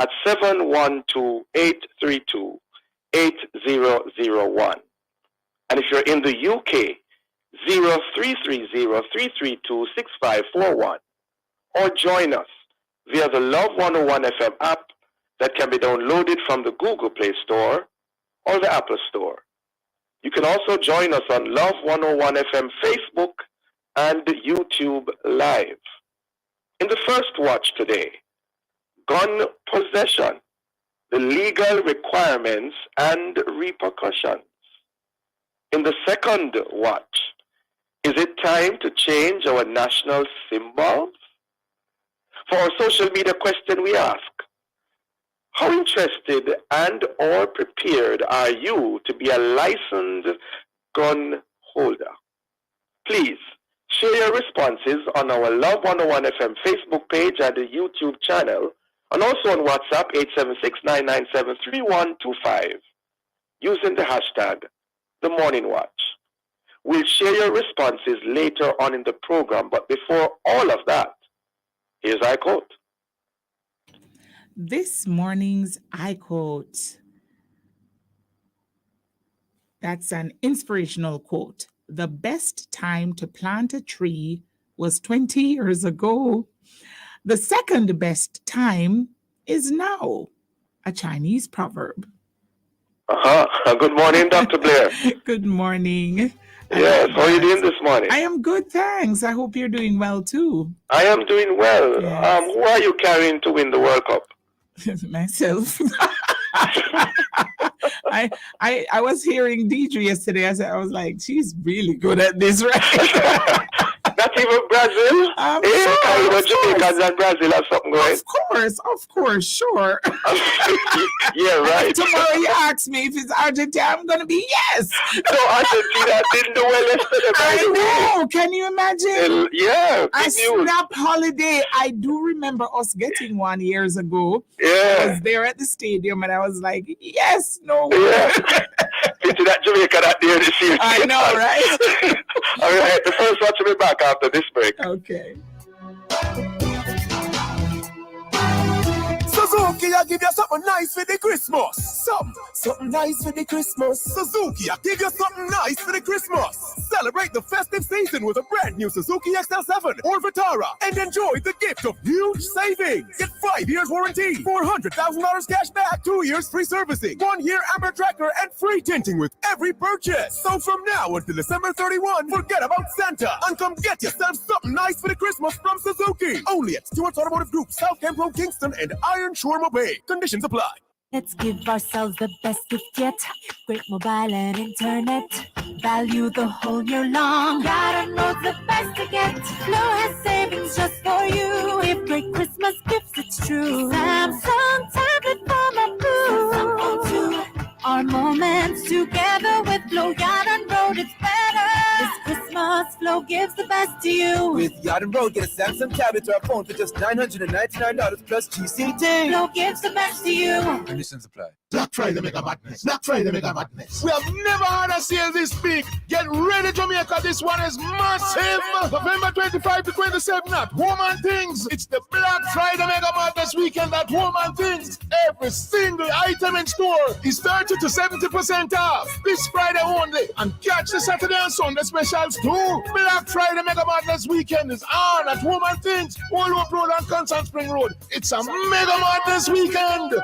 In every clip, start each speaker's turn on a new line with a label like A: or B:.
A: at 712-832-8001. And if you're in the UK, 0330-332-6541. Or join us via the Love 101 FM app that can be downloaded from the Google Play Store or the Apple Store. You can also join us on Love 101 FM Facebook and YouTube Live. In the first watch today, gun possession, the legal requirements and repercussions. In the second watch, is it time to change our national symbols? For our social media question, we ask, how interested and or prepared are you to be a licensed gun holder? Please share your responses on our Love 101 FM Facebook page and the YouTube channel, and also on WhatsApp 876-997-3125 using the hashtag The Morning Watch. We'll share your responses later on in the program, but before all of that, here's our quote.
B: This morning's I quote. That's an inspirational quote. The best time to plant a tree was 20 years ago. The second best time is now. A Chinese proverb.
A: Good morning, Dr. Blair.
B: Good morning.
A: Yes, how are you doing this morning?
B: I am good, thanks. I hope you're doing well too.
A: I am doing well.
B: Yes.
A: Who are you carrying to win the World Cup?
B: Myself. I was hearing Deidre yesterday. I was like, she's really good at this, right?
A: Not even Brazil? Jamaicans and Brazil have something going.
B: Of course, sure.
A: Yeah, right.
B: Tomorrow you ask me if it's Argentina, I'm going to be yes.
A: No, Argentina didn't do well yesterday.
B: I know. Can you imagine?
A: Yeah.
B: A snap holiday. I do remember us getting one years ago.
A: Yeah.
B: I was there at the stadium and I was like, yes, no way.
A: Yeah. Into that Jamaica that day this year.
B: I know, right?
A: All right. The first watch will be back after this break.
B: Okay.
C: Suzuki, I give you something nice for the Christmas. Something nice for the Christmas. Suzuki, I give you something nice for the Christmas. Celebrate the festive season with a brand new Suzuki XL7 or Vitara and enjoy the gift of huge savings. Get 5 years warranty, $400,000 cash back, 2 years free servicing, 1 year Amber Tracker, and free tinting with every purchase. So from now until December 31, forget about Santa and come get yourself something nice for the Christmas from Suzuki. Only at Stewart's Automotive Group, South Camp Road, Kingston, and Iron Shore Bay. Conditions apply.
D: Let's give ourselves the best gift yet. Great mobile and internet. Value the whole year long. Gotta know the best to get. Flow has savings just for you. Give great Christmas gifts, it's true. Samsung tablet from a blue. Our moments together with Flow Yard and Road, it's better. This Christmas, Flow gives the best to you.
C: With Yard and Road, get a Samsung tablet or a phone for just $999 plus GCT.
D: Flow gives the best to you.
C: Conditions apply.
E: Black Friday Mega Madness. Black Friday Mega Madness. We have never had a sale this big. Get ready, Jamaica. This one is massive. November 25 to 27 at Home and Things. It's the Black Friday Mega Madness weekend at Home and Things. Every single item in store is 30 to 70% off. This Friday only. And catch the Saturday and Sunday specials too. Black Friday Mega Madness weekend is on at Home and Things, Old Hope Road and Constant Spring Road. It's a Mega Madness weekend.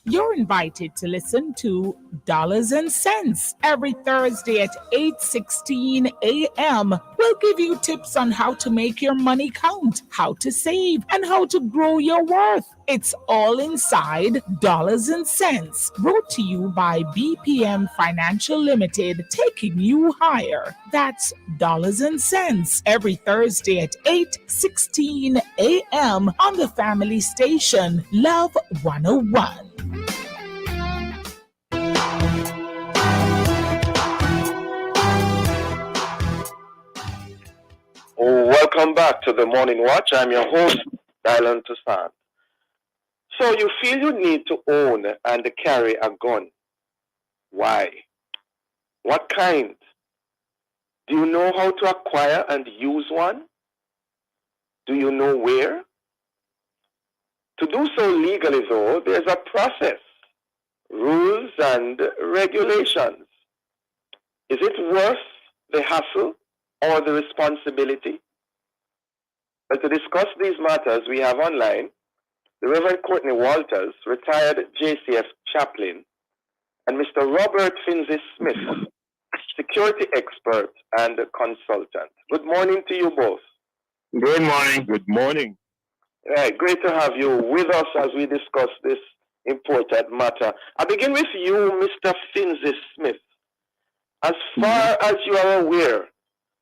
B: You're invited to listen to Dollars and Cents every Thursday at 8:16 a.m. We'll give you tips on how to make your money count, how to save, and how to grow your worth. It's all inside Dollars and Cents, brought to you by BPM Financial Limited, taking you higher. That's Dollars and Cents every Thursday at 8:16 a.m. on the family station, Love 101.
A: Welcome back to the Morning Watch. I'm your host, Dylan Toussaint. So you feel you need to own and carry a gun. Why? What kind? Do you know how to acquire and use one? Do you know where? To do so legally, though, there's a process, rules and regulations. Is it worth the hassle or the responsibility? Well, to discuss these matters, we have online the Reverend Courtney Walters, retired JCF chaplain, and Mr. Robert Finzi Smith, security expert and consultant. Good morning to you both.
E: Good morning.
F: Good morning.
A: Right, great to have you with us as we discuss this important matter. I begin with you, Mr. Finzi Smith. As far as you are aware,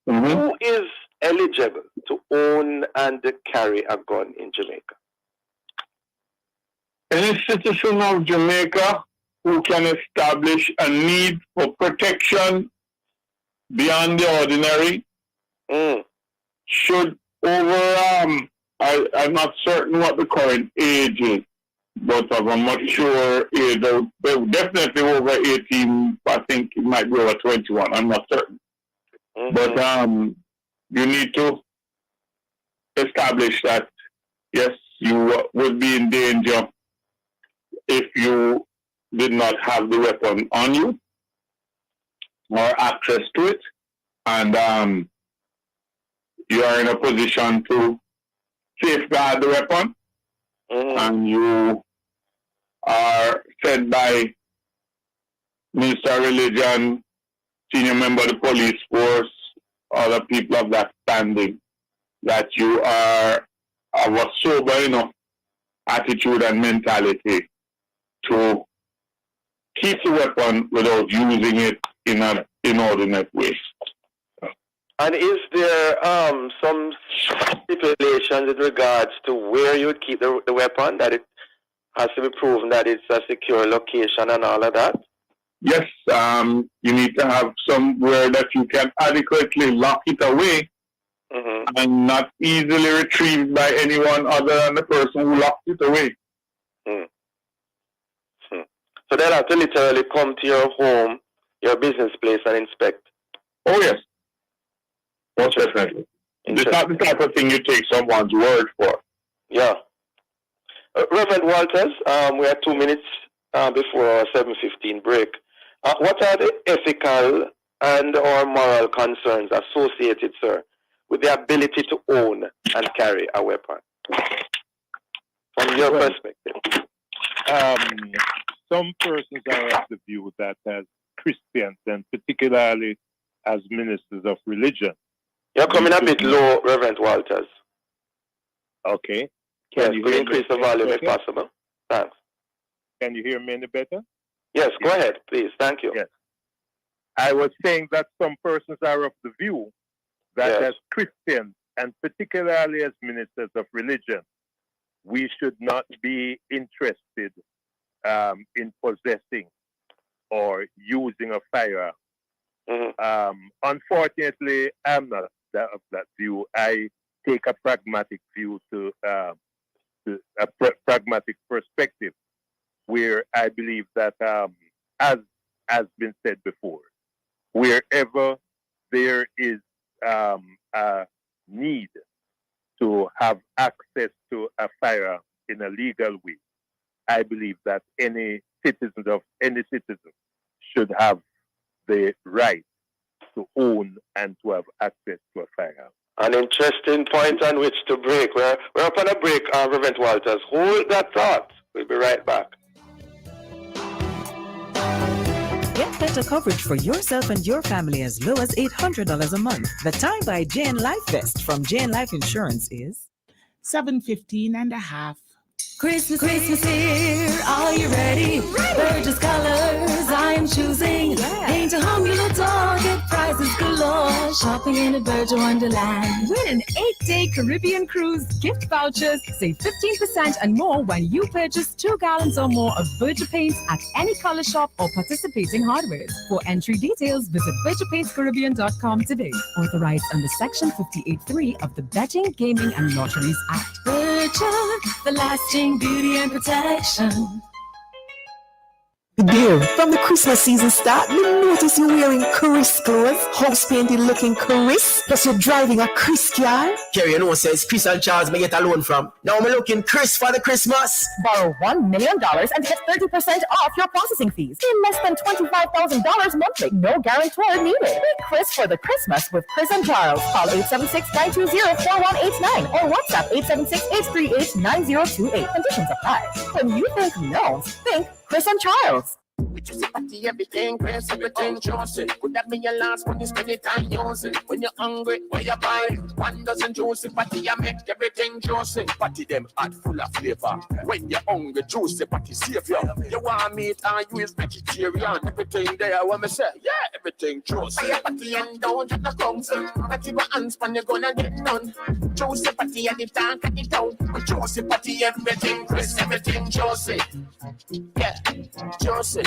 A: who is eligible to own and carry a gun in Jamaica?
F: Any citizen of Jamaica who can establish a need for protection beyond the ordinary should I'm not certain what the current age is, but of a mature age, definitely over 18, I think it might be over 21, I'm not certain. But you need to establish that, yes, you would be in danger if you did not have the weapon on you or access to it, and you are in a position to safeguard the weapon, and you are said by Minister of Religion, senior member of the police force, other people of that standing, that you are of a sober enough attitude and mentality to keep the weapon without using it in an inordinate way.
A: And is there some stipulations in regards to where you would keep the weapon, that it has to be proven that it's a secure location and all of that?
F: Yes, you need to have somewhere that you can adequately lock it away and not easily retrieved by anyone other than the person who locked it away.
A: So they'll have to literally come to your home, your business place, and inspect.
F: Oh, yes. Most definitely. It's not the type of thing you take someone's word for.
A: Yeah. Reverend Walters, we are 2 minutes before our 7:15 break. What are the ethical and or moral concerns associated, sir, with the ability to own and carry a weapon? From your perspective.
F: Some persons are of the view that as Christians, and particularly as ministers of religion.
A: You're coming a bit low, Reverend Walters.
F: Okay.
A: Could you increase the volume if possible? Thanks.
F: Can you hear me any better?
A: Yes, go ahead, please. Thank you.
F: Yes. I was saying that some persons are of the view that as Christians, and particularly as ministers of religion, we should not be interested in possessing or using a firearm. Unfortunately, I'm not of that view. I take a pragmatic view to a pragmatic perspective, where I believe that, as has been said before, wherever there is a need to have access to a firearm in a legal way, I believe that any citizen should have the right to own and to have access to a firearm.
A: An interesting point on which to break. We're up on a break, Reverend Walters. Hold that thought. We'll be right back.
G: Get better coverage for yourself and your family as low as $800 a month. The time by JN Life Vest from JN Life Insurance is
B: 7:15 and a half.
D: Christmas here, are you ready? Burgess colors I am choosing. Paint a home you adore, get prizes galore. Shopping in a Burgess Wonderland.
H: Win an 8-day Caribbean cruise, gift vouchers, save 15% and more when you purchase 2 gallons or more of Burgess paints at any color shop or participating hardware. For entry details, visit BurgessPaintsCaribbean.com today. Authorized under Section 58.3 of the Betting, Gaming and Lotteries Act.
D: Burgess, the lasting beauty and protection.
I: Dear, from the Christmas season start, me notice you wearing Chris clothes, house painted looking Chris, plus you're driving a Chris car.
J: Kerry, you know, says Chris and Charles may get a loan from. Now I'm looking Chris for the Christmas.
H: Borrow $1 million and get 30% off your processing fees in less than $25,000 monthly. No guarantor needed. Be Chris for the Christmas with Chris and Charles. Call 876-920-4189 or WhatsApp 876-838-9028. Conditions apply. When you think loans, think Chris and Charles.
K: Juicy patty, everything, Chris, everything, juicy. Could that be your last when you spend it time using? When you're hungry, where you buy? 1 dozen juicy patty, I make everything juicy. Patty them hot, full of flavor. When you're hungry, juicy patty savior. You want meat and you is vegetarian. Everything there, what me say? Yeah, everything juicy. Buy a patty and don't get the crumbs. Patty my hands when you're gonna get done. Juicy patty and the tank and the town. Juicy patty, everything, Chris, everything juicy. Yeah, juicy.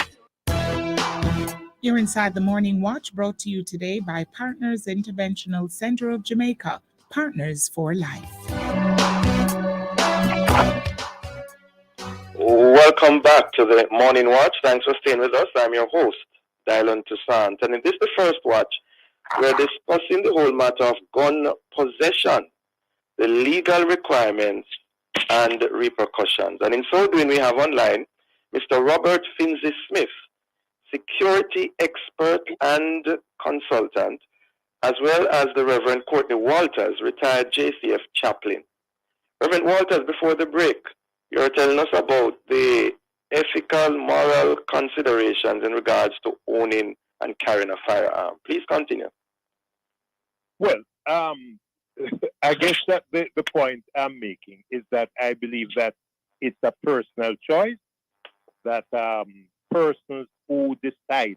B: You're inside the Morning Watch, brought to you today by Partners Interventional Center of Jamaica, Partners for Life.
A: Welcome back to the Morning Watch. Thanks for staying with us. I'm your host, Dylan Toussaint. And in this, the first watch, we're discussing the whole matter of gun possession, the legal requirements and repercussions. And in so doing, we have online Mr. Robert Finzi-Smith, security expert and consultant, as well as the Reverend Courtney Walters, retired JCF chaplain. Reverend Walters, before the break, you were telling us about the ethical, moral considerations in regards to owning and carrying a firearm. Please continue.
L: Well, I guess that the point I'm making is that I believe that it's a personal choice, that persons who decide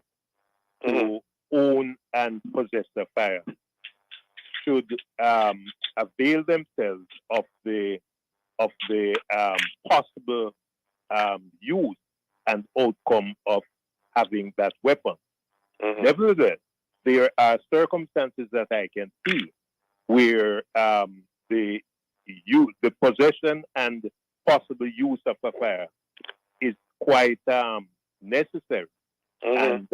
L: to own and possess a firearm should avail themselves of the possible use and outcome of having that weapon. Nevertheless, there are circumstances that I can see where the possession and possible use of a firearm is quite necessary. And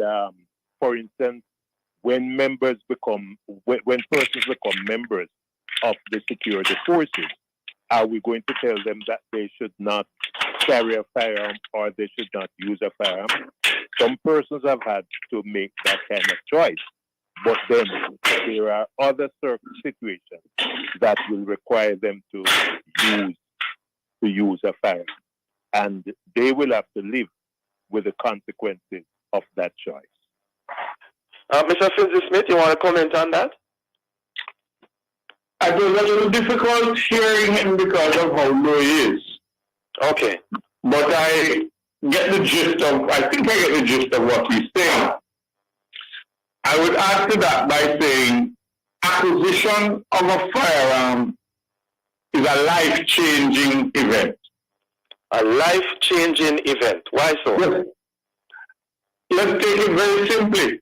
L: for instance, when persons become members of the security forces, are we going to tell them that they should not carry a firearm or they should not use a firearm? Some persons have had to make that kind of choice, but then there are other certain situations that will require them to use a firearm, and they will have to live with the consequences of that choice.
A: Mr. Finzi-Smith, you want to comment on that?
F: I was a little difficult hearing him because of how low he is.
A: Okay.
F: But I think I get the gist of what he's saying. I would add to that by saying acquisition of a firearm is a life-changing event.
A: A life-changing event. Why so?
F: Yes. Let's take it very simply.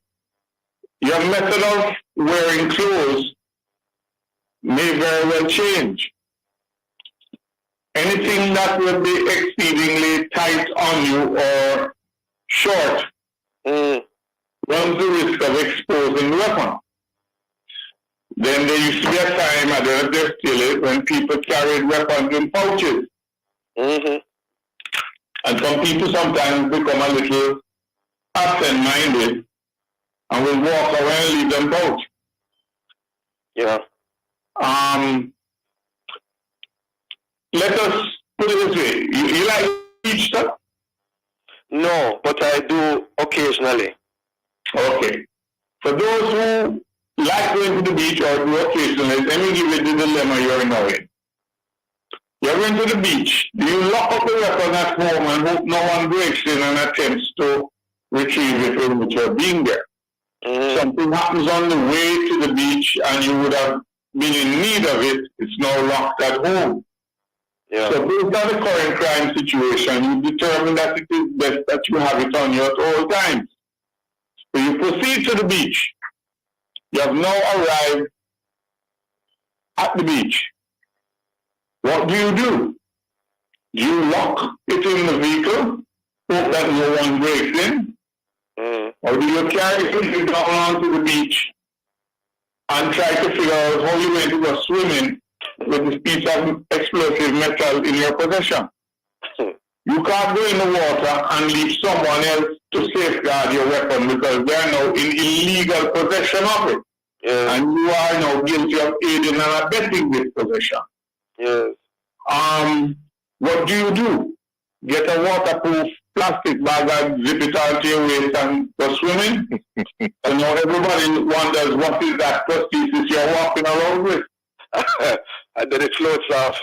F: Your method of wearing clothes may very well change. Anything that will be exceedingly tight on you or short runs the risk of exposing the weapon. Then there used to be a time, I don't know if there still is, when people carried weapons in pouches. And some people sometimes become a little absent-minded and will walk away and leave them out.
A: Yeah.
F: Let us put it this way. You like beach stuff?
A: No, but I do occasionally.
F: Okay. For those who like going to the beach or do occasionally, let me give you the dilemma you're now in. You're going to the beach. Do you lock up the weapon at home and hope no one breaks in and attempts to retrieve it when you're being there? Something happens on the way to the beach and you would have been in need of it. It's now locked at home.
A: Yeah.
F: So based on the current crime situation, you determine that it is best that you have it on you at all times. So you proceed to the beach. You have now arrived at the beach. What do? Do you lock it in the vehicle hope that no one breaks in? Or do you carry something down onto the beach and try to figure out how you're going to go swimming with this piece of explosive metal in your possession? You can't go in the water and leave someone else to safeguard your weapon because they are now in illegal possession of it. And you are now guilty of aiding and abetting this possession. What do? Get a waterproof plastic bag and zip it onto your waist and go swimming? And now everybody wonders what is that prosthesis you're walking around with.
A: And then it floats off.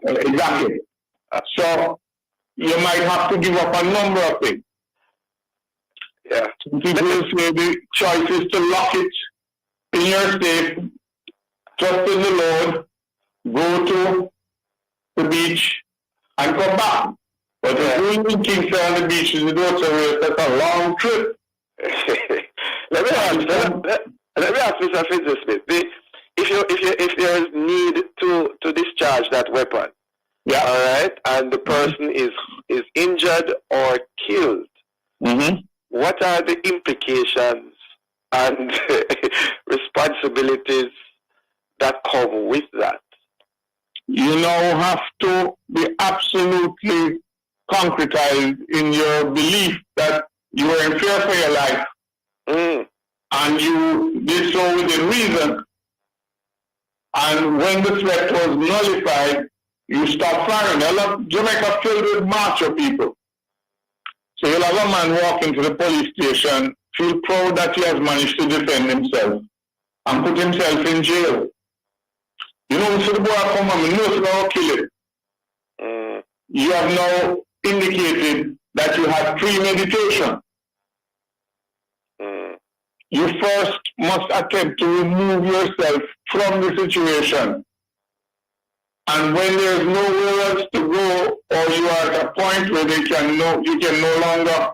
F: Exactly. So you might have to give up a number of things. Some people say the choice is to lock it in your safe, trust in the Lord, go to the beach, and come back. But if you're in Kingston on the beach in the Dorchester, that's a long trip.
A: Let me ask Mr. Fitzgerald, if there is need to discharge that weapon, all right, and the person is injured or killed, what are the implications and responsibilities that come with that?
F: You now have to be absolutely concretized in your belief that you are in fear for your life, and you did so within reason. And when the threat was nullified, you stop firing. Jamaica filled with macho people. So you'll have a man walk into the police station, feel proud that he has managed to defend himself, and put himself in jail. You know, so the boy come and knows about killing. You have now indicated that you had premeditation. You first must attempt to remove yourself from the situation. And when there's nowhere else to go, or you are at a point where you can no longer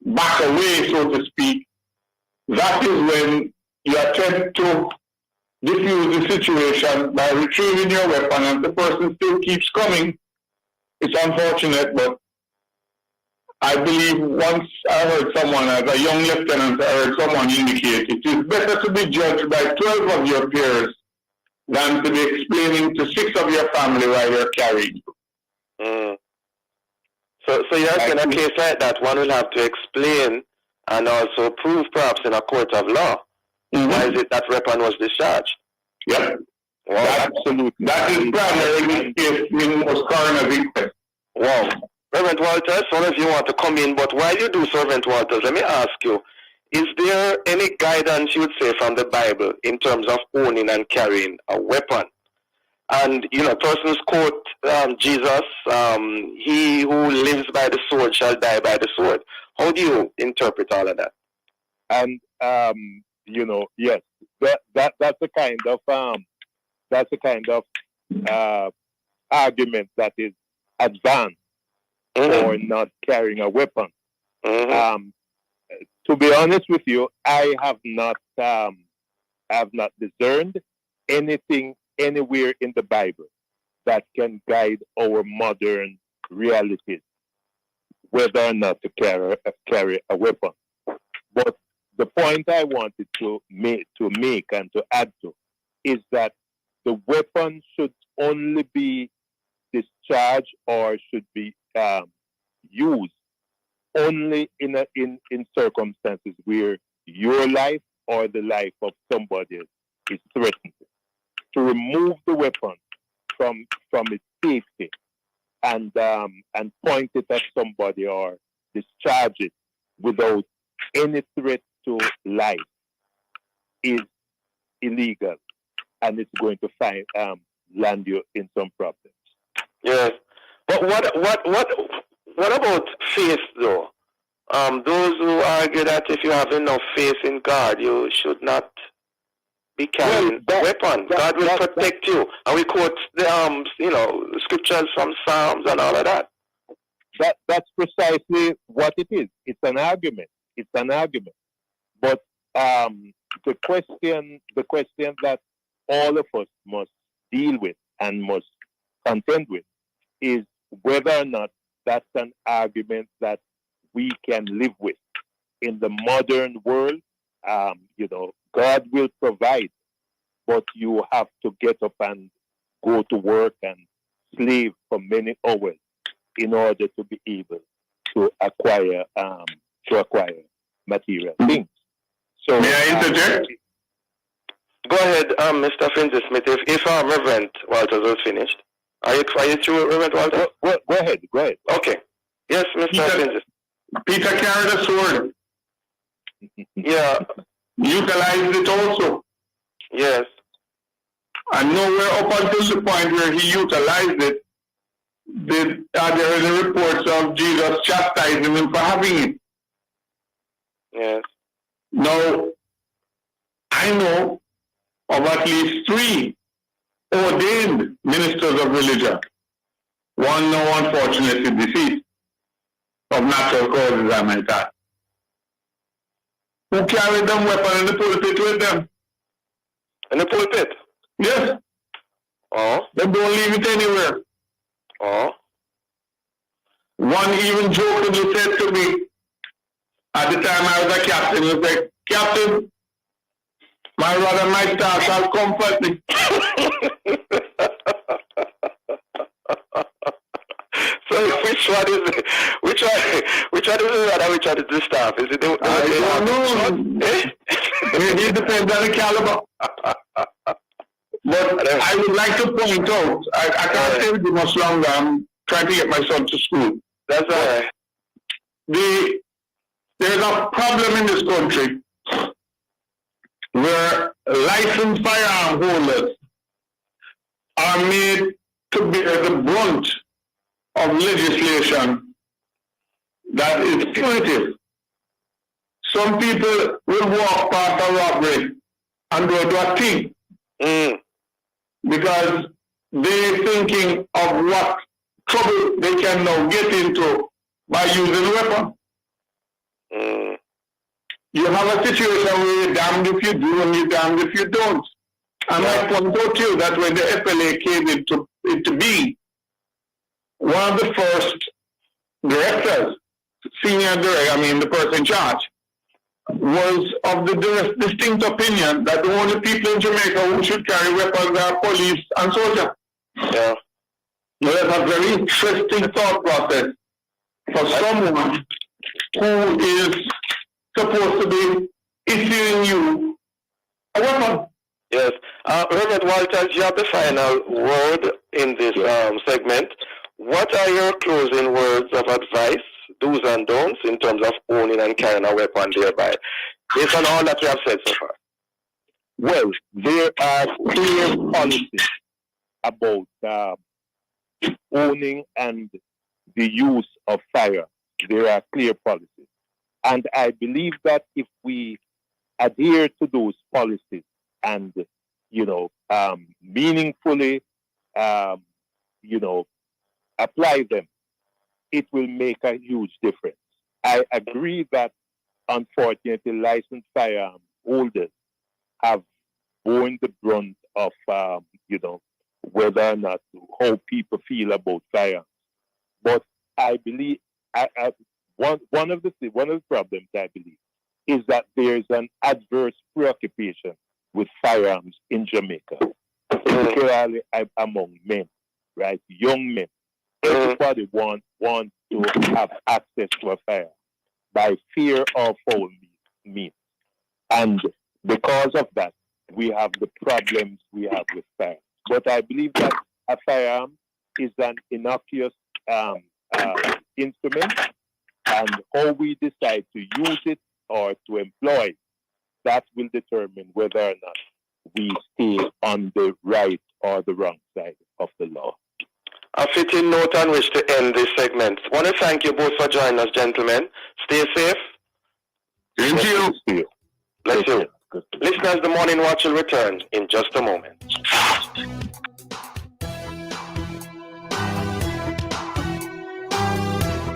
F: back away, so to speak, that is when you attempt to diffuse the situation by retrieving your weapon, and the person still keeps coming. It's unfortunate, but I believe once I heard someone, as a young lieutenant, I heard someone indicate it is better to be judged by 12 of your peers than to be explaining to 6 of your family why you're carrying you.
A: So you're saying a case like that, one will have to explain and also prove perhaps in a court of law why is it that weapon was discharged?
F: Yep. Well, absolutely. That is primarily the case in most coroner's inquest.
A: Wow. Reverend Walters, some of you want to come in, but while you do, Reverend Walters, let me ask you, is there any guidance you would say from the Bible in terms of owning and carrying a weapon? And, you know, persons quote Jesus, he who lives by the sword shall die by the sword. How do you interpret all of that?
L: And, you know, yes, that's the kind of argument that is advanced for not carrying a weapon. To be honest with you, I have not discerned anything anywhere in the Bible that can guide our modern realities, whether or not to carry a weapon. But the point I wanted to make and to add to is that the weapon should only be discharged or should be used only in circumstances where your life or the life of somebody is threatened. To remove the weapon from its safety and point it at somebody or discharge it without any threat to life is illegal, and it's going to land you in some problems.
A: Yes, but what about faith, though? Those who argue that if you have enough faith in God, you should not be carrying a weapon. God will protect you. And we quote the scriptures from Psalms and all of that.
L: That's precisely what it is. It's an argument. But the question that all of us must deal with and must contend with is whether or not that's an argument that we can live with. In the modern world, God will provide, but you have to get up and go to work and slave for many hours in order to be able to acquire material things. So,
F: may I interject?
A: Go ahead, Mr. Finzi Smith. If Reverend Walters was finished, are you through, Reverend Walters?
L: Go ahead.
A: Okay. Yes, Mr. Finzi.
F: Peter carried a sword.
A: Yeah.
F: Utilized it also.
A: Yes.
F: And nowhere up until the point where he utilized it, there are any reports of Jesus chastising him for having it.
A: Yes.
F: Now, I know of at least 3 ordained ministers of religion. One now unfortunately deceased of natural causes, I might add, who carried them weapon in the pulpit with them.
A: In the pulpit?
F: Yes.
A: Oh.
F: They don't leave it anywhere.
A: Oh.
F: One even jokingly said to me, at the time I was a captain, he said, "Captain, my brother, my star shall comfort me."
A: So which one is it? Which one is it and which one is the staff? Is it the
F: I don't know. It depends on the caliber. But I would like to point out, I can't stay with you much longer. I'm trying to get my son to school.
A: That's all right.
F: There's a problem in this country where licensed firearm holders are made to bear the brunt of legislation that is punitive. Some people will walk past a robbery and don't do a thing because they're thinking of what trouble they can now get into by using a weapon. You have a situation where you're damned if you do and you're damned if you don't. And I point out to you that when the FLA came into being, one of the first directors, the person in charge, was of the distinct opinion that the only people in Jamaica who should carry weapons are police and soldiers.
A: Yeah.
F: Now that's a very interesting thought process for someone who is supposed to be issuing you a weapon.
A: Yes. Reverend Walters, you have the final word in this segment. What are your closing words of advice, do's and don'ts, in terms of owning and carrying a weapon thereby, based on all that you have said so far?
L: Well, there are clear policies about owning and the use of firearms. There are clear policies. And I believe that if we adhere to those policies and, meaningfully, apply them, it will make a huge difference. I agree that, unfortunately, licensed firearm holders have borne the brunt of, whether or not how people feel about firearms. But I believe one of the problems, I believe, is that there is an adverse preoccupation with firearms in Jamaica, particularly among men, right? Young men. Everybody wants to have access to a firearm by fear of foul means. And because of that, we have the problems we have with firearms. But I believe that a firearm is an innocuous instrument, and how we decide to use it or to employ it, that will determine whether or not we stay on the right or the wrong side of the law.
A: A fitting note on which to end this segment. I want to thank you both for joining us, gentlemen. Stay safe.
F: Thank you.
A: Bless you. Listeners, the Morning Watch will return in just a moment.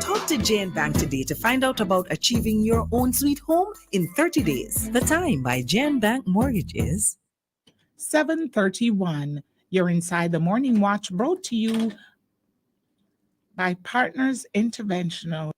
G: Talk to Jane Bank today to find out about achieving your own sweet home in 30 days. The time by Jane Bank Mortgage is
B: 7:31. You're inside the Morning Watch, brought to you by Partners Interventional.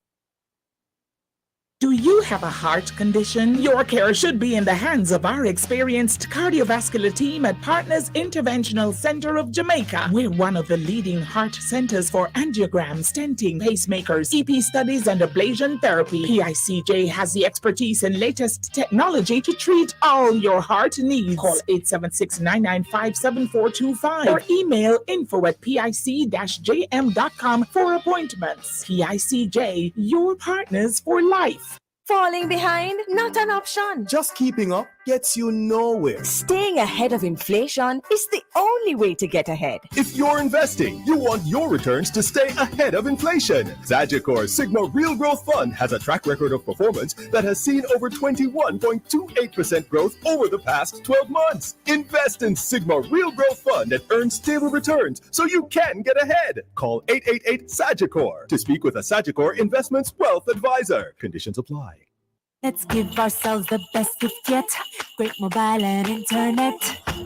B: Do you have a heart condition? Your care should be in the hands of our experienced cardiovascular team at Partners Interventional Center of Jamaica. We're one of the leading heart centers for angiogram, stenting, pacemakers, EP studies, and ablation therapy. PICJ has the expertise and latest technology to treat all your heart needs. Call 876-995-7425 or email info@pic-jm.com for appointments. PICJ, your partners for life.
M: Falling behind? Not an option.
C: Just keeping up gets you nowhere.
M: Staying ahead of inflation is the only way to get ahead.
C: If you're investing, you want your returns to stay ahead of inflation. Sagicor's Sigma Real Growth Fund has a track record of performance that has seen over 21.28% growth over the past 12 months. Invest in Sigma Real Growth Fund and earn stable returns so you can get ahead. Call 888-SAGICOR to speak with a Sagicor Investments Wealth Advisor. Conditions apply.
D: Let's give ourselves the best gift yet. Great mobile and internet.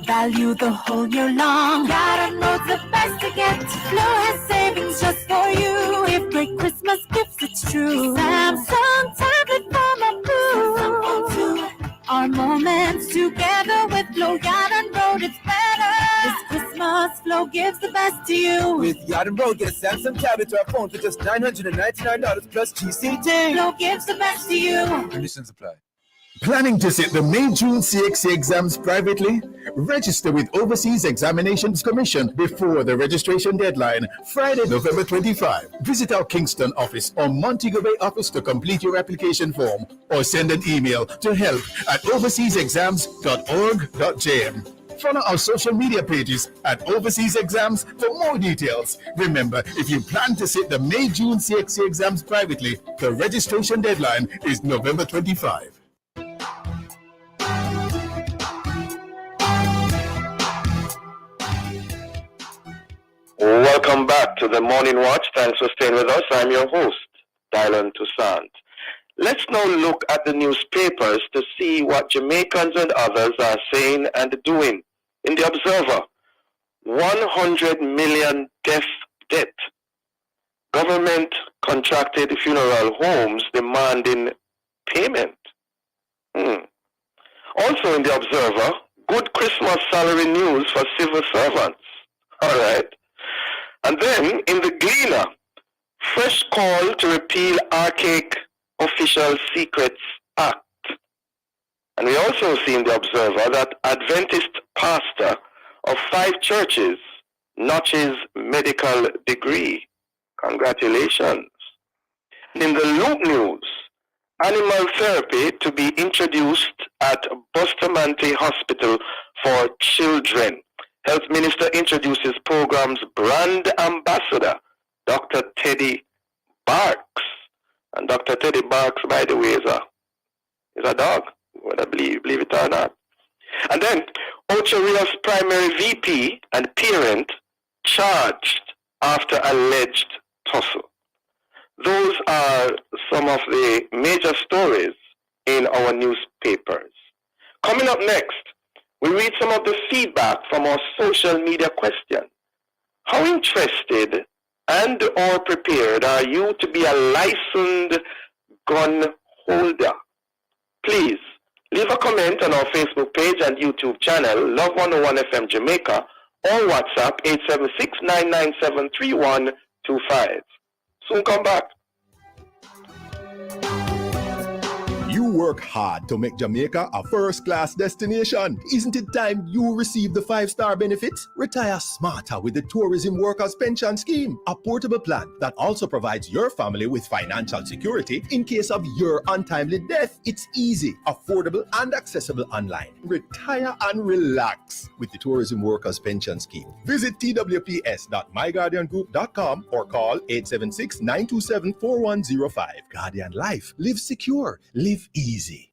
D: Value the whole year long. Gotta know the best to get. Flow has savings just for you. If great Christmas gifts, it's true. Samsung tablet from Apple. Our moments together with Flow Yard and Road, it's better. This Christmas, Flow gives the best to you.
J: With Yard and Road, get a Samsung tablet or a phone for just $999 plus GCT.
D: Flow gives the best to you.
J: Conditions apply.
E: Planning to sit the May-June CXC exams privately? Register with Overseas Examinations Commission before the registration deadline, Friday, November 25. Visit our Kingston office or Montego Bay office to complete your application form or send an email to help@overseasexams.org.jm. Follow our social media pages at Overseas Exams for more details. Remember, if you plan to sit the May-June CXC exams privately, the registration deadline is November 25.
A: Welcome back to the Morning Watch. Thanks for staying with us. I'm your host, Dylan Toussaint. Let's now look at the newspapers to see what Jamaicans and others are saying and doing. In the Observer, 100 million death debt. Government contracted funeral homes demanding payment. Also in the Observer, good Christmas salary news for civil servants. All right. And then in the Gleaner, fresh call to repeal archaic Official Secrets Act. And we also see in the Observer that Adventist pastor of 5 churches notches medical degree. Congratulations. In the Loop News, animal therapy to be introduced at Bustamante Hospital for Children. Health Minister introduces program's brand ambassador, Dr. Teddy Barks. And Dr. Teddy Barks, by the way, is a dog, whether believe it or not. And then Ocho Rios primary VP and parent charged after alleged tussle. Those are some of the major stories in our newspapers. Coming up next, we read some of the feedback from our social media question. How interested and or prepared are you to be a licensed gun holder? Please leave a comment on our Facebook page and YouTube channel, Love 101 FM Jamaica, or WhatsApp 876-997-3125. Soon come back.
C: You work hard to make Jamaica a first-class destination. Isn't it time you receive the 5-star benefits? Retire smarter with the Tourism Workers Pension Scheme, a portable plan that also provides your family with financial security in case of your untimely death. It's easy, affordable, and accessible online. Retire and relax with the Tourism Workers Pension Scheme. Visit twps.myguardiangroup.com or call 876-927-4105. Guardian Life. Live secure. Live easy.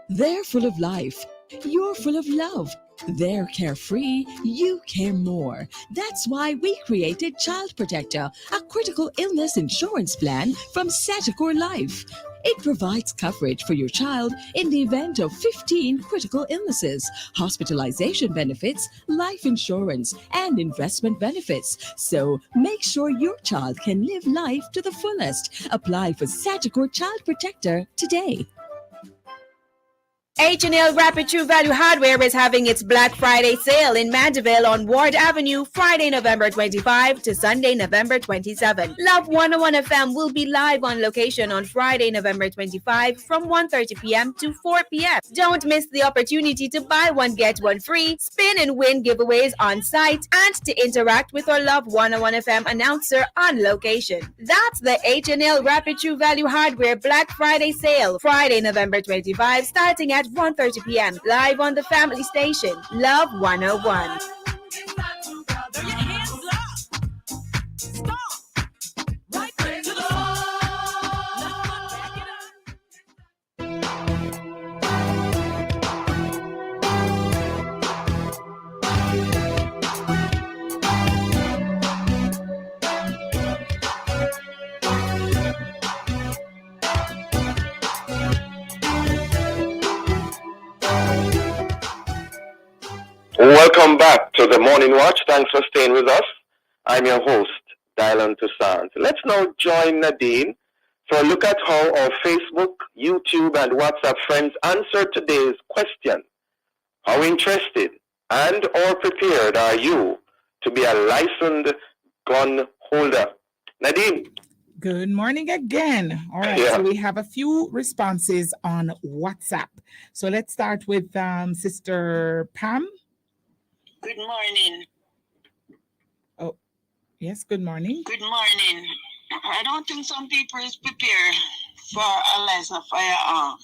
N: They're full of life. You're full of love. They're carefree. You care more. That's why we created Child Protector, a critical illness insurance plan from Sagicor Life. It provides coverage for your child in the event of 15 critical illnesses, hospitalization benefits, life insurance, and investment benefits. So make sure your child can live life to the fullest. Apply for Sagicor Child Protector today.
O: H&L Rapid True Value Hardware is having its Black Friday sale in Mandeville on Ward Avenue, Friday, November 25 to Sunday, November 27. Love 101 FM will be live on location on Friday, November 25 from 1:30 p.m. to 4 p.m. Don't miss the opportunity to buy one, get one free, spin and win giveaways on site, and to interact with our Love 101 FM announcer on location. That's the H&L Rapid True Value Hardware Black Friday sale, Friday, November 25, starting at 1:30 p.m. live on the family station, Love 101.
A: Welcome back to the Morning Watch. Thanks for staying with us. I'm your host, Dylan Toussaint. Let's now join Nadine for a look at how our Facebook, YouTube, and WhatsApp friends answered today's question. How interested and or prepared are you to be a licensed gun holder? Nadine.
B: Good morning again. All right, so we have a few responses on WhatsApp. So let's start with Sister Pam.
P: Good morning.
B: Oh, yes, good morning.
P: Good morning. I don't think some people is prepared for a license firearm.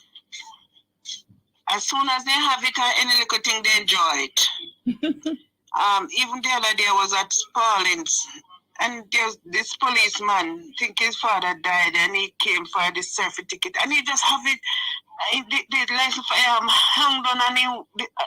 P: As soon as they have it, any little thing, they enjoy it. Even the other day I was at Spalding's, and there's this policeman, I think his father died, and he came for the certificate, and he just have it. The license hung on, and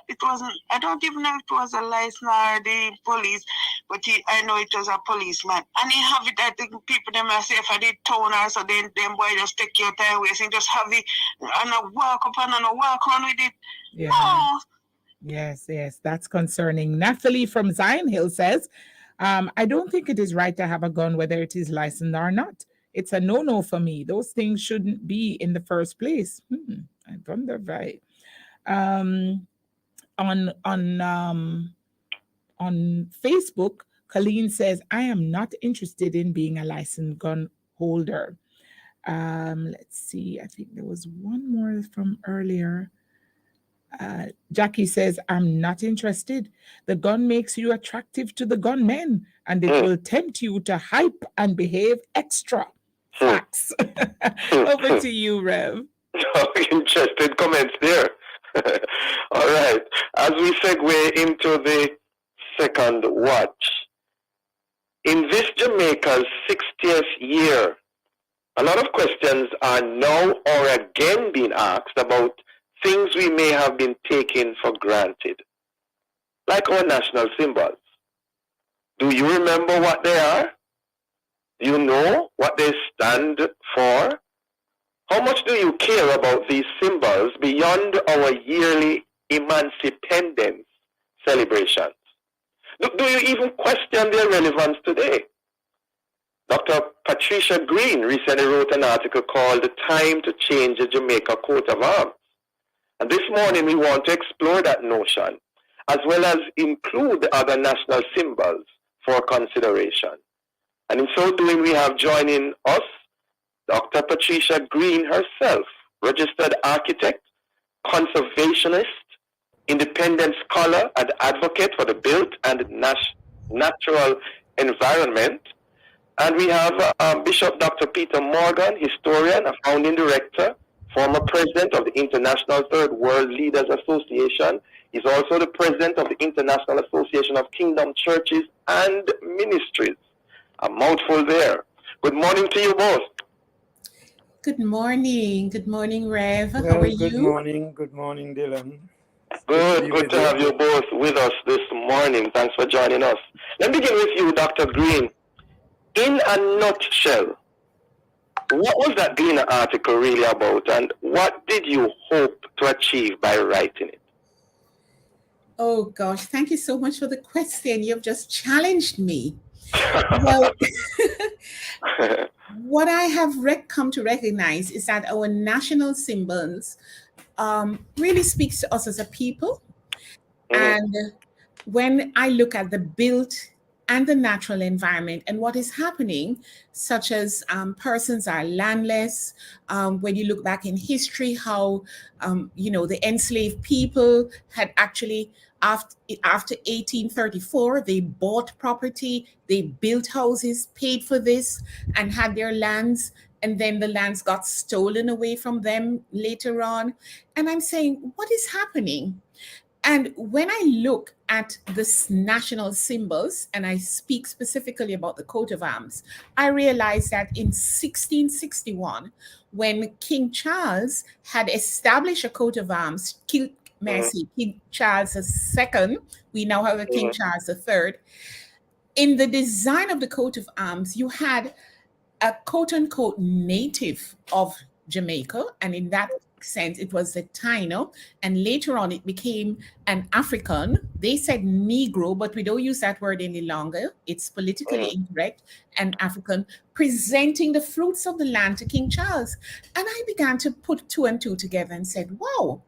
P: it wasn't. I don't even know if it was a license or the police, but I know it was a policeman, and he have it. I think people them are say for the town or so. Then them boy just take your time wasting, just have it and a walk up and a walk on with it.
B: Yeah.
P: No.
B: Yes, that's concerning. Nathalie from Zion Hill says, I don't think it is right to have a gun whether it is licensed or not. It's a no-no for me. Those things shouldn't be in the first place. I wonder why. On Facebook, Colleen says, I am not interested in being a licensed gun holder. Let's see. I think there was one more from earlier. Jackie says, I'm not interested. The gun makes you attractive to the gunmen, and it will tempt you to hype and behave extra. Facts. Over to you, Rev.
A: Interesting comments there. All right. As we segue into the second watch, in this Jamaica's 60th year, a lot of questions are now or again being asked about things we may have been taking for granted, like our national symbols. Do you remember what they are? Do you know what they stand for? How much do you care about these symbols beyond our yearly Emancipendence celebrations? Do you even question their relevance today? Dr. Patricia Green recently wrote an article called Time to Change the Jamaica Coat of Arms. And this morning we want to explore that notion, as well as include the other national symbols for consideration. And in so doing, we have joining us Dr. Patricia Green herself, registered architect, conservationist, independent scholar and advocate for the built and natural environment. And we have Bishop Dr. Peter Morgan, historian, a founding director, former president of the International Third World Leaders Association. He's also the president of the International Association of Kingdom Churches and Ministries. A mouthful there. Good morning to you both.
Q: Good morning. Good morning, Rev. How are you?
R: Good morning, Dylan.
A: Good to have you both with us this morning. Thanks for joining us. Let me begin with you, Dr. Green. In a nutshell, What was that Gleaner article really about, and what did you hope to achieve by writing it?
Q: Oh gosh, thank you so much for the question. You've just challenged me. Well, what I have come to recognize is that our national symbols really speaks to us as a people. And when I look at the built and the natural environment and what is happening, such as persons are landless. When you look back in history, how the enslaved people had actually after 1834, they bought property, they built houses, paid for this, and had their lands. And then the lands got stolen away from them later on. And I'm saying, what is happening? And when I look at this national symbols, and I speak specifically about the coat of arms, I realize that in 1661, when King Charles had established a coat of arms, King Charles II, we now have a King Charles III. In the design of the coat of arms, you had a quote-unquote native of Jamaica, and in that sense, it was the Taino, and later on it became an African. They said Negro, but we don't use that word any longer. It's politically incorrect. An African presenting the fruits of the land to King Charles. And I began to put two and two together and said, wow,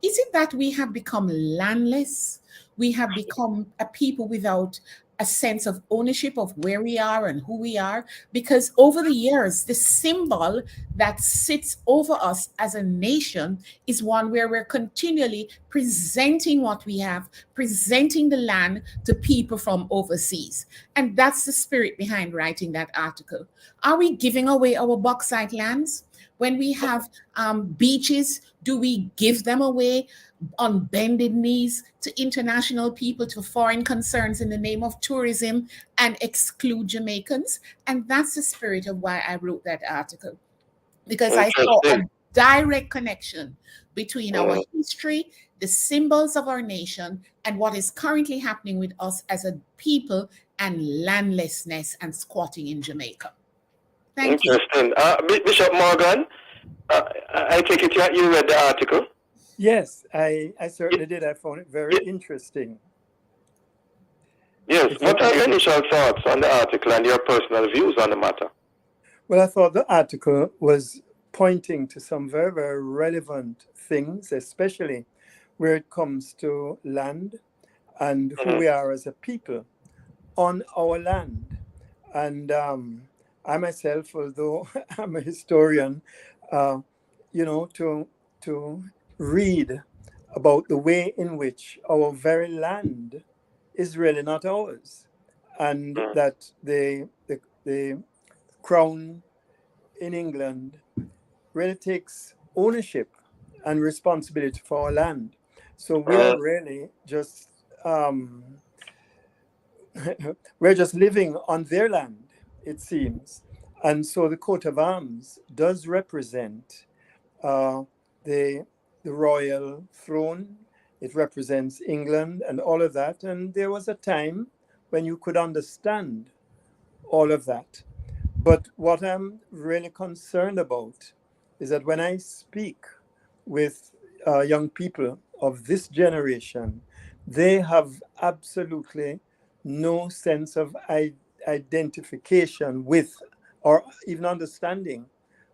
Q: is it that we have become landless? We have become a people without a sense of ownership of where we are and who we are, because over the years, the symbol that sits over us as a nation is one where we're continually presenting what we have, presenting the land to people from overseas. And that's the spirit behind writing that article. Are we giving away our bauxite lands? When we have beaches, do we give them away on bended knees to international people, to foreign concerns in the name of tourism, and exclude Jamaicans? And that's the spirit of why I wrote that article, because I saw a direct connection between our history, the symbols of our nation, and what is currently happening with us as a people, and landlessness and squatting in Jamaica. Thank you.
A: Interesting. Bishop Morgan, I take it you read the article?
R: Yes, I certainly did. I found it very interesting.
A: Yes. What are your initial thoughts on the article and your personal views on the matter?
R: Well, I thought the article was pointing to some very, very relevant things, especially where it comes to land and who we are as a people on our land. And I myself, although I'm a historian, to read about the way in which our very land is really not ours, and that the crown in England really takes ownership and responsibility for our land. So we are really just we're just living on their land, it seems. And so the coat of arms does represent the royal throne. It represents England and all of that. And there was a time when you could understand all of that. But what I'm really concerned about is that when I speak with young people of this generation, they have absolutely no sense of identification with or even understanding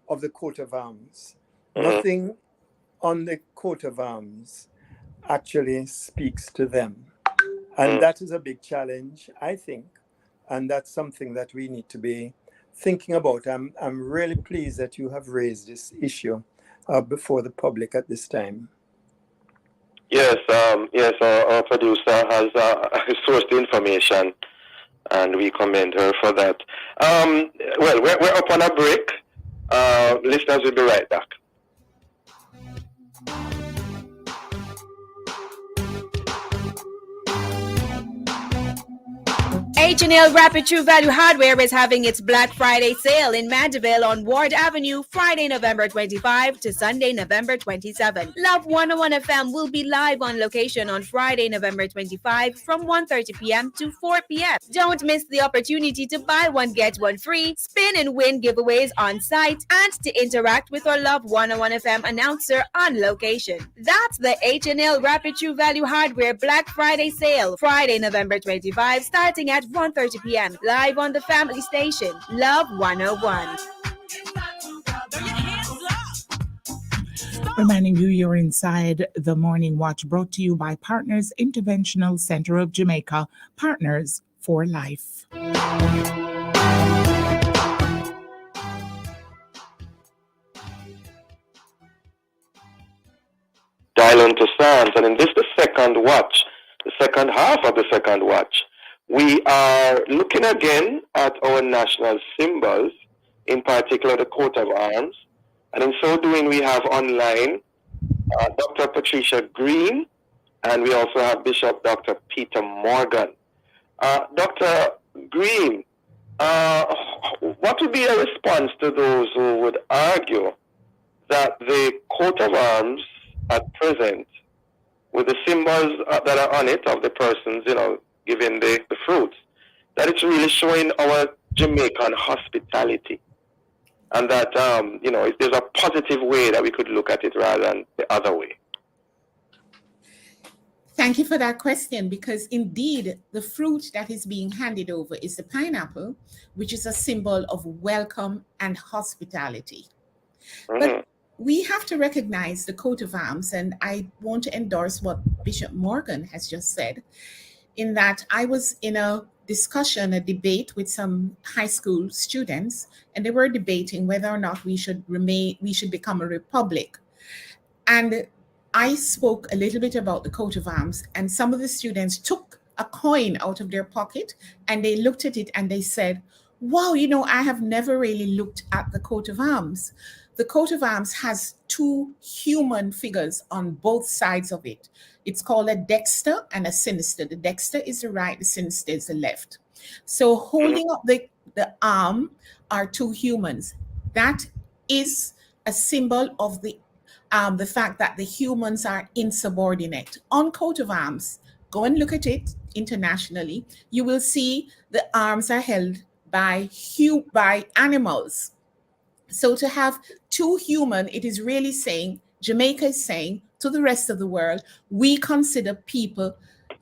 R: of the coat of arms. Nothing on the coat of arms actually speaks to them. And that is a big challenge, I think. And that's something that we need to be thinking about. I'm really pleased that you have raised this issue before the public at this time.
A: Yes, our producer has sourced the information, and we commend her for that. Well, we're up on a break. Listeners will be right back.
O: H&L Rapid True Value Hardware is having its Black Friday sale in Mandeville on Ward Avenue, Friday, November 25 to Sunday, November 27. Love 101 FM will be live on location on Friday, November 25 from 1:30 p.m. to 4 p.m. Don't miss the opportunity to buy one, get one free, spin and win giveaways on site, and to interact with our Love 101 FM announcer on location. That's the H&L Rapid True Value Hardware Black Friday sale, Friday, November 25, starting at 1:30 p.m. live on the family station, Love 101.
B: Reminding you you're inside the Morning Watch, brought to you by Partners Interventional Center of Jamaica, Partners for Life.
A: Dial into Sands, and in this the second watch, the second half of the second watch, we are looking again at our national symbols, in particular the coat of arms, and in so doing we have online Dr. Patricia Green, and we also have Bishop Dr. Peter Morgan. Dr. Green, what would be a response to those who would argue that the coat of arms at present, with the symbols that are on it of the persons, giving the fruits, that it's really showing our Jamaican hospitality? And that, if there's a positive way that we could look at it rather than the other way.
Q: Thank you for that question, because indeed the fruit that is being handed over is the pineapple, which is a symbol of welcome and hospitality. But we have to recognize the coat of arms, and I want to endorse what Bishop Morgan has just said, in that I was in a debate with some high school students, and they were debating whether or not we should become a republic. And I spoke a little bit about the coat of arms, and some of the students took a coin out of their pocket and they looked at it and they said, wow, I have never really looked at the coat of arms. The coat of arms has two human figures on both sides of it. It's called a dexter and a sinister. The dexter is the right, the sinister is the left. So holding up the arm are two humans. That is a symbol of the fact that the humans are insubordinate. On coat of arms, go and look at it internationally, you will see the arms are held by animals. So to have two human, it is really saying, Jamaica is saying to the rest of the world, we consider people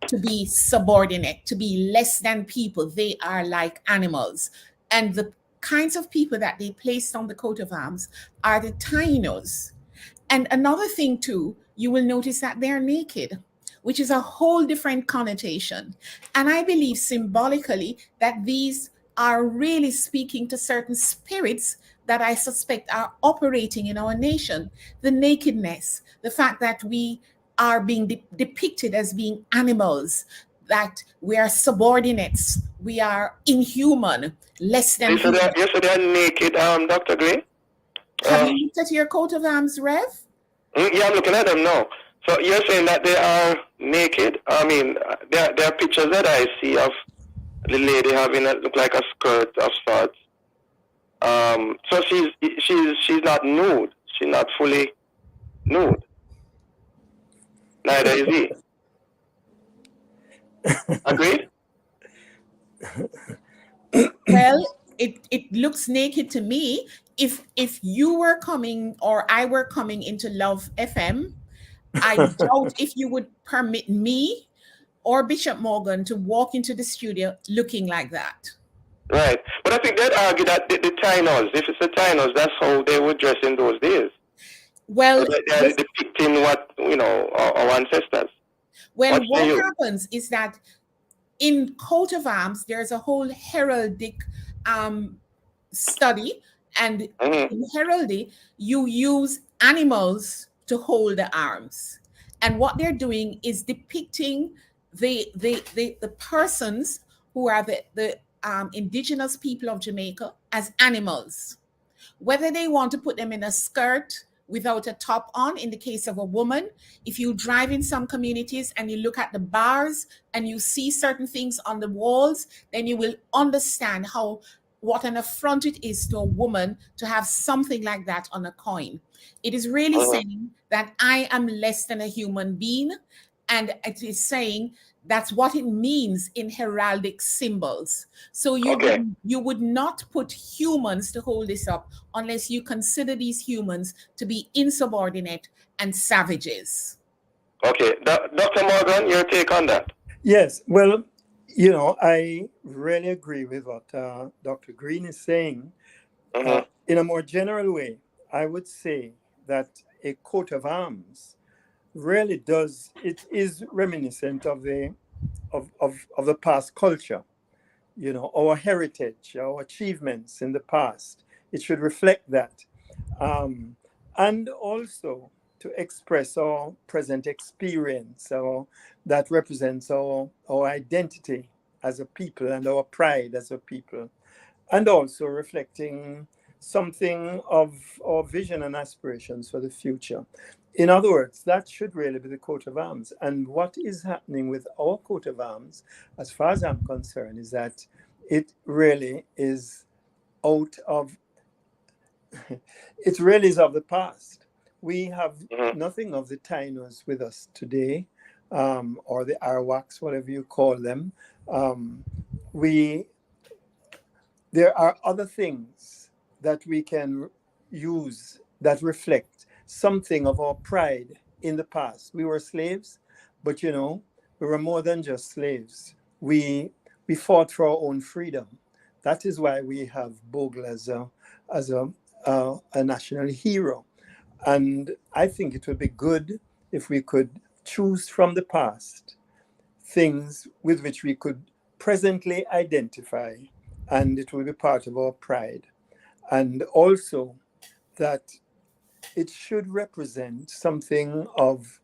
Q: to be subordinate, to be less than people. They are like animals. And the kinds of people that they placed on the coat of arms are the Tainos. And another thing too, you will notice that they're naked, which is a whole different connotation. And I believe symbolically that these are really speaking to certain spirits that I suspect are operating in our nation. The nakedness, the fact that we are being depicted as being animals, that we are subordinates, we are inhuman, less than people.
A: Yes, so they're naked, Dr. Gray.
Q: Have you looked at your coat of arms, Rev?
A: Yeah, I'm looking at them now. So you're saying that they are naked? I mean, there are pictures that I see of the lady having it look like a skirt of sorts. So she's not nude. She's not fully nude. Neither is he. Agreed?
Q: Well, it looks naked to me. If you were coming or I were coming into Love FM, I doubt if you would permit me or Bishop Morgan to walk into the studio looking like that.
A: Right. But I think they'd argue that the Tainos, if it's the Tainos, that's how they would dress in those days.
Q: Well,
A: so they're depicting what, our ancestors.
Q: Well, what happens is that in coat of arms, there's a whole heraldic study. And in heraldry, you use animals to hold the arms. And what they're doing is depicting the persons who are the indigenous people of Jamaica as animals. Whether they want to put them in a skirt without a top on. In the case of a woman, if you drive in some communities and you look at the bars and you see certain things on the walls, then you will understand what an affront it is to a woman to have something like that on a coin. It is really saying that I am less than a human being, and it is saying that's what it means in heraldic symbols. So you would not put humans to hold this up unless you consider these humans to be insubordinate and savages.
A: Okay, Dr. Morgan, your take on that?
R: Yes, well, you know, I really agree with what Dr. Green is saying. In a more general way, I would say that a coat of arms really it is reminiscent of the past culture, you know, our heritage, our achievements in the past. It should reflect that, and also to express our present experience, that represents our identity as a people and our pride as a people, and also reflecting something of our vision and aspirations for the future. In other words, that should really be the coat of arms. And what is happening with our coat of arms, as far as I'm concerned, is that it really is of the past. We have nothing of the Tainos with us today, or the Arawaks, whatever you call them. There are other things that we can use that reflect something of our pride in the past. We were slaves, but you know, we were more than just slaves. We fought for our own freedom. That is why we have Bogle as a national hero. And I think it would be good if we could choose from the past things with which we could presently identify, and it will be part of our pride. And also that it should represent something of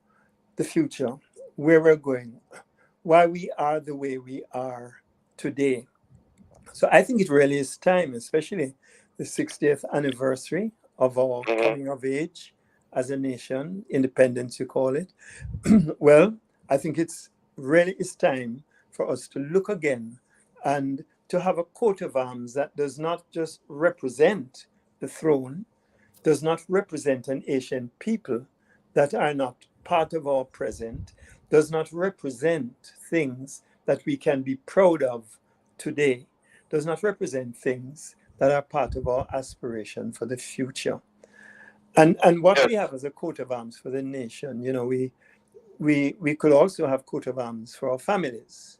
R: the future, where we're going, why we are the way we are today. So I think it really is time, especially the 60th anniversary of our coming of age as a nation, independence you call it. Well, I think it's time for us to look again and to have a coat of arms that does not just represent the throne, does not represent an Asian people that are not part of our present, does not represent things that we can be proud of today, does not represent things that are part of our aspiration for the future. And what we have as a coat of arms for the nation, you know, we could also have coat of arms for our families.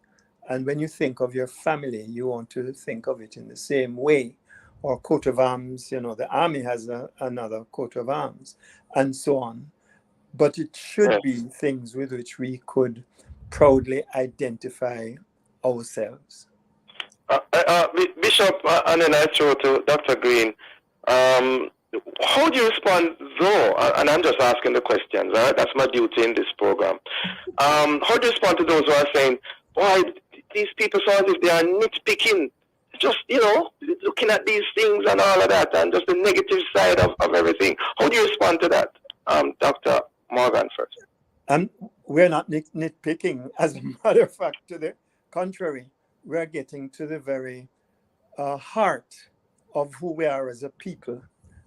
R: And when you think of your family, you want to think of it in the same way. Or coat of arms, you know, the army has another coat of arms, and so on. But it should be things with which we could proudly identify ourselves.
A: Bishop, and then I throw to Dr. Green. How do you respond, though? And I'm just asking the questions, right? That's my duty in this program. How do you respond to those who are saying, why these people sound as if they are nitpicking, just, you know, looking at these things and all of that, and just the negative side of everything? How do you respond to that? Dr. Morgan first.
R: We're not nitpicking. As a matter of fact, to the contrary, we're getting to the very heart of who we are as a people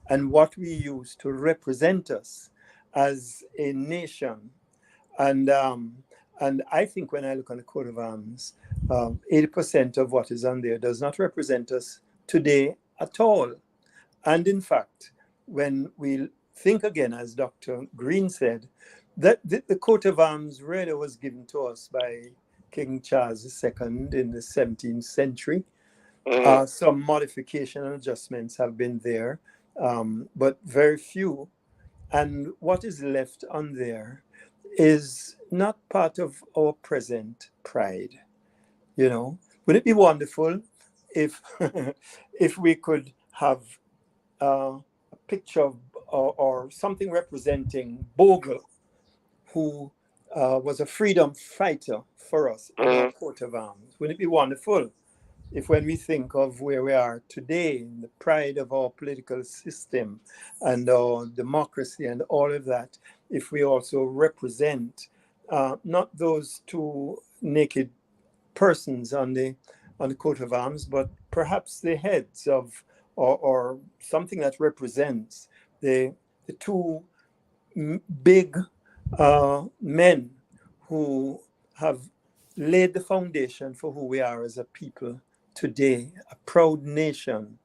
R: and what we use to represent us as a nation. And I think when I look on the coat of arms, 80% of what is on there does not represent us today at all. And in fact, when we think again, as Dr. Green said, that the coat of arms really was given to us by King Charles II in the 17th century. Some modification and adjustments have been there, but very few. And what is left on there is not part of our present pride. You know, would it be wonderful if if we could have a picture of, or something representing Bogle, who was a freedom fighter for us in our coat of arms? Wouldn't it be wonderful? if when we think of where we are today, the pride of our political system and our democracy and all of that, if we also represent not those two naked persons on the coat of arms, but perhaps the heads of, or something that represents the two big men who have laid the foundation for who we are as a people today, a proud nation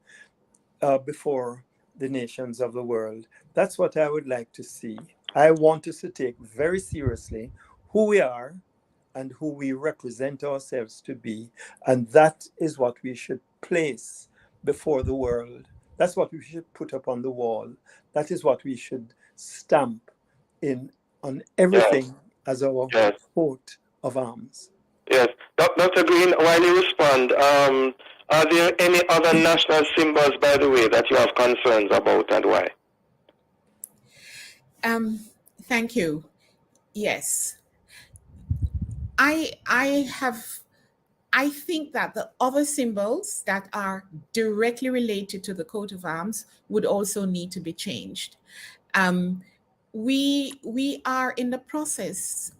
R: before the nations of the world. That's what I would like to see. I want us to take very seriously who we are and who we represent ourselves to be. And that is what we should place before the world. That's what we should put up on the wall. That is what we should stamp on everything as our coat of arms.
A: Yes. Dr. Green, while you respond, are there any other national symbols, by the way, that you have concerns about, and why?
Q: Thank you. Yes. I think that the other symbols that are directly related to the coat of arms would also need to be changed. We are in the process,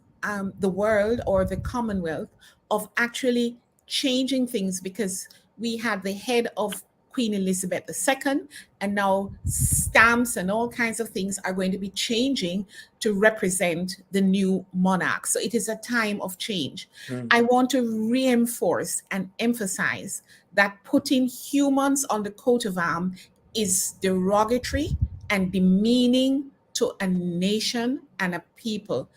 Q: the world or the Commonwealth, of actually changing things, because we had the head of Queen Elizabeth II, and now stamps and all kinds of things are going to be changing to represent the new monarch. So it is a time of change. I want to reinforce and emphasize that putting humans on the coat of arms is derogatory and demeaning to a nation and a people.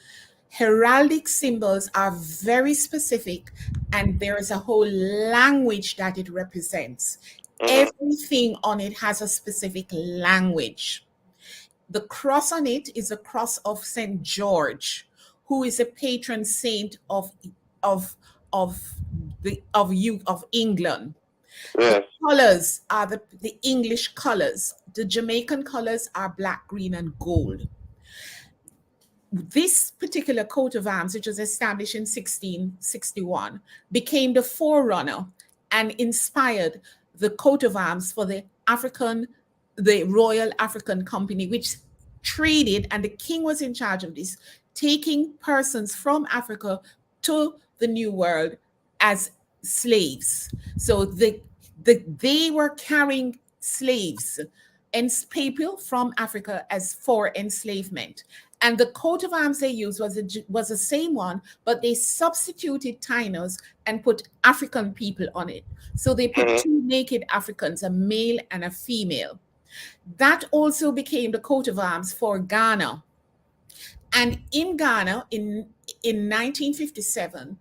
Q: Heraldic symbols are very specific, and there is a whole language that it represents. Everything on it has a specific language. The cross on it is a cross of St. George, who is a patron saint of England. The colors are the English colors. The Jamaican colors are black, green, and gold. This particular coat of arms, which was established in 1661, became the forerunner and inspired the coat of arms for the Royal African Company, which traded, and the king was in charge of this, taking persons from Africa to the New World as slaves. So they were carrying slaves and people from Africa as for enslavement. And the coat of arms they used was the same one, but they substituted Tainos and put African people on it. So they put two naked Africans, a male and a female. That also became the coat of arms for Ghana. And in Ghana, in 1957,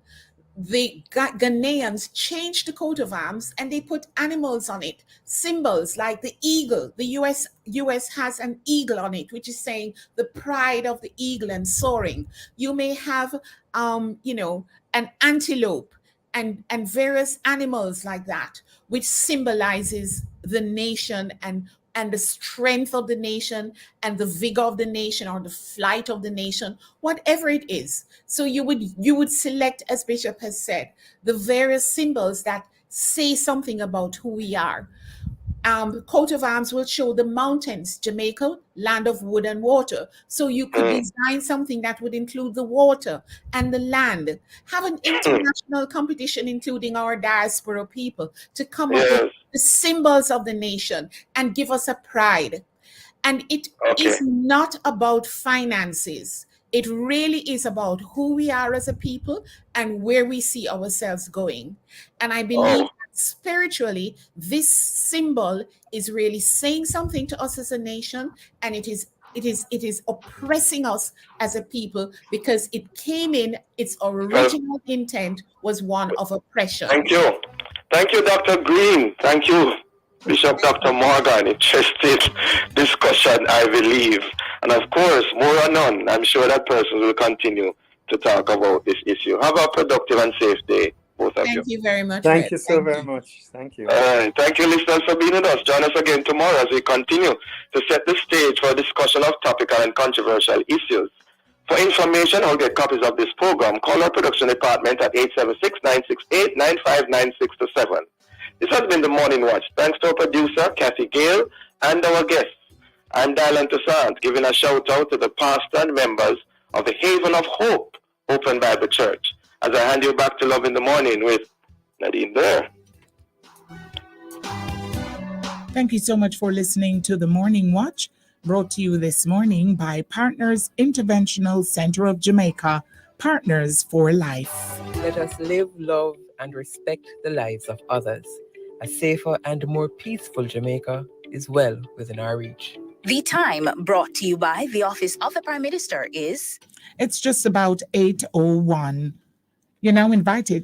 Q: the Ghanaians changed the coat of arms and they put animals on it, symbols like the eagle. The US has an eagle on it, which is saying the pride of the eagle and soaring. You may have, an antelope and various animals like that, which symbolizes the nation and the strength of the nation and the vigor of the nation, or the flight of the nation, whatever it is. So you would select, as Bishop has said, the various symbols that say something about who we are. Coat of arms will show the mountains, Jamaica, land of wood and water. So you could design something that would include the water and the land. Have an international competition, including our diaspora people, to come up with the symbols of the nation and give us a pride. And it is not about finances. It really is about who we are as a people and where we see ourselves going. And I believe that spiritually, this symbol is really saying something to us as a nation, and it is oppressing us as a people, because it came in, its original intent was one of oppression.
A: Thank you. Thank you, Dr. Green. Thank you, Bishop Dr. Morgan. Interesting discussion, I believe. And of course, more or none, I'm sure that person will continue to talk about this issue. Have a productive and safe day, both of you.
Q: Thank you very much.
R: Thank you so very much. Thank you.
A: Thank you, listeners, for being with us. Join us again tomorrow as we continue to set the stage for a discussion of topical and controversial issues. For information or get copies of this program, call our production department at 876-968-9596-7. This has been the Morning Watch. Thanks to our producer, Kathy Gale, and our guests. I'm Dylan Toussaint, giving a shout out to the pastor and members of the Haven of Hope Open Bible Church. As I hand you back to Love in the Morning with Nadine Blair.
B: Thank you so much for listening to the Morning Watch, brought to you this morning by Partners Interventional Center of Jamaica, Partners for Life.
S: Let us live, love, and respect the lives of others. A safer and more peaceful Jamaica is well within our reach.
T: The time brought to you by the Office of the Prime Minister is...
B: It's just about 8:01. You're now invited